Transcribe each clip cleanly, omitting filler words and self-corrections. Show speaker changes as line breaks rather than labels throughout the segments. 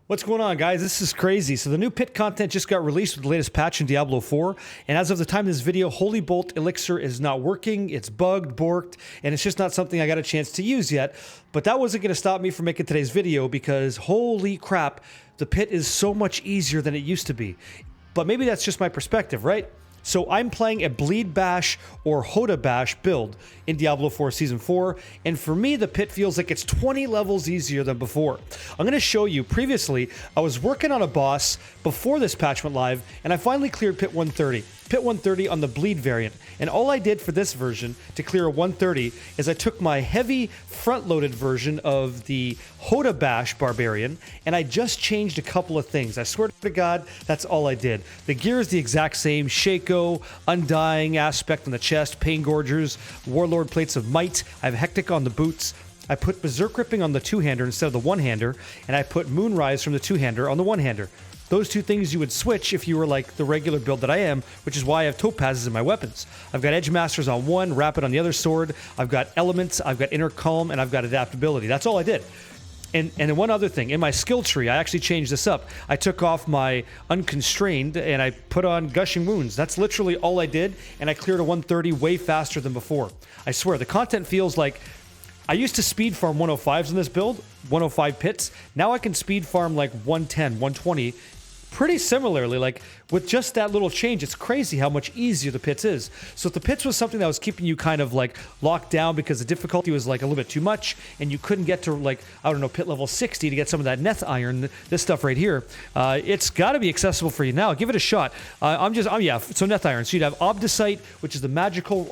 What's going on, guys? This is crazy. So the new pit content just got released with the latest patch in Diablo 4, and as of the time of this video, Holy Bolt Elixir is not working. It's bugged, borked, and it's just not something I got a chance to use yet. But that wasn't going to stop me from making today's video because holy crap, the pit is so much easier than it used to be. But maybe that's just my perspective, right? So I'm playing a Bleed Bash or HOTA Bash build in Diablo 4 Season 4, and for me the pit feels like it's 20 levels easier than before. I'm going to show you, previously I was working on a boss before this patch went live, and I finally cleared pit 130. Pit 130 on the Bleed variant, and all I did for this version to clear a 130 is I took my heavy front-loaded version of the HOTA Bash Barbarian, and I just changed a couple of things. I swear to God, that's all I did. The gear is the exact same: Shaco, Undying aspect on the chest, Pain Gorgers, Warlord Plates of Might. I have Hectic on the boots. I put Berserk Ripping on the two-hander instead of the one-hander, and I put Moonrise from the two-hander on the one-hander. Those two things you would switch if you were like the regular build that I am, which is why I have topazes in my weapons. I've got Edge Masters on one, Rapid on the other sword, I've got Elements, I've got Inner Calm, and I've got Adaptability. That's all I did. And then one other thing, in my skill tree, I actually changed this up. I took off my Unconstrained and I put on Gushing Wounds. That's literally all I did, and I cleared a 130 way faster than before. I swear, the content feels like I used to speed farm 105s in this build, 105 pits. Now I can speed farm like 110, 120, pretty similarly. Like with just that little change, it's crazy how much easier the pits is. So if the pits was something that was keeping you kind of like locked down because the difficulty was like a little bit too much and you couldn't get to like, I don't know, pit level 60 to get some of that Neth Iron, this stuff right here, it's got to be accessible for you now. Give it a shot. Yeah, so Neth Iron. So you'd have Obdicite, which is the magical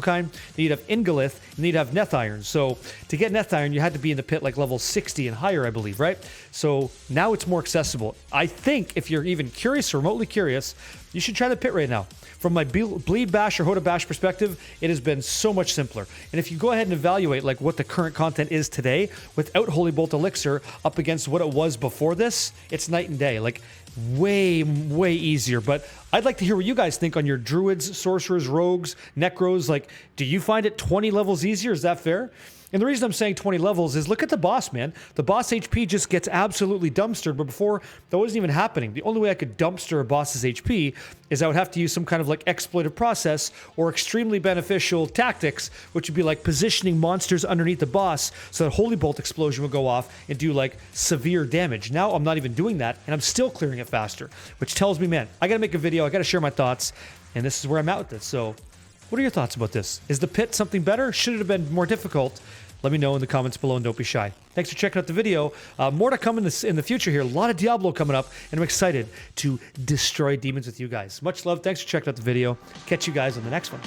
kind. Then you'd have Ingolith, and then you'd have Neth Iron. So to get Neth Iron, you had to be in the pit like level 60 and higher, I believe, right? So now it's more accessible. I think if you're even curious or remotely curious, you should try the pit right now. From my Bleed Bash or HOTA Bash perspective, it has been so much simpler. And if you go ahead and evaluate like what the current content is today without Holy Bolt Elixir up against what it was before this, it's night and day. Like way, way easier. But I'd like to hear what you guys think on your druids, sorcerers, rogues, necros. Like, do you find it 20 levels easier? Is that fair? And the reason I'm saying 20 levels is look at the boss, man. The boss HP just gets absolutely dumpstered, but before, that wasn't even happening. The only way I could dumpster a boss's HP is I would have to use some kind of like exploitive process or extremely beneficial tactics, which would be like positioning monsters underneath the boss so that Holy Bolt Explosion would go off and do like severe damage. Now I'm not even doing that, and I'm still clearing it faster, which tells me, man, I gotta make a video, I gotta share my thoughts, and this is where I'm at with this. So what are your thoughts about this? Is the pit something better? Should it have been more difficult? Let me know in the comments below, and don't be shy. Thanks for checking out the video. More to come in the future here. A lot of Diablo coming up, and I'm excited to destroy demons with you guys. Much love. Thanks for checking out the video. Catch you guys on the next one.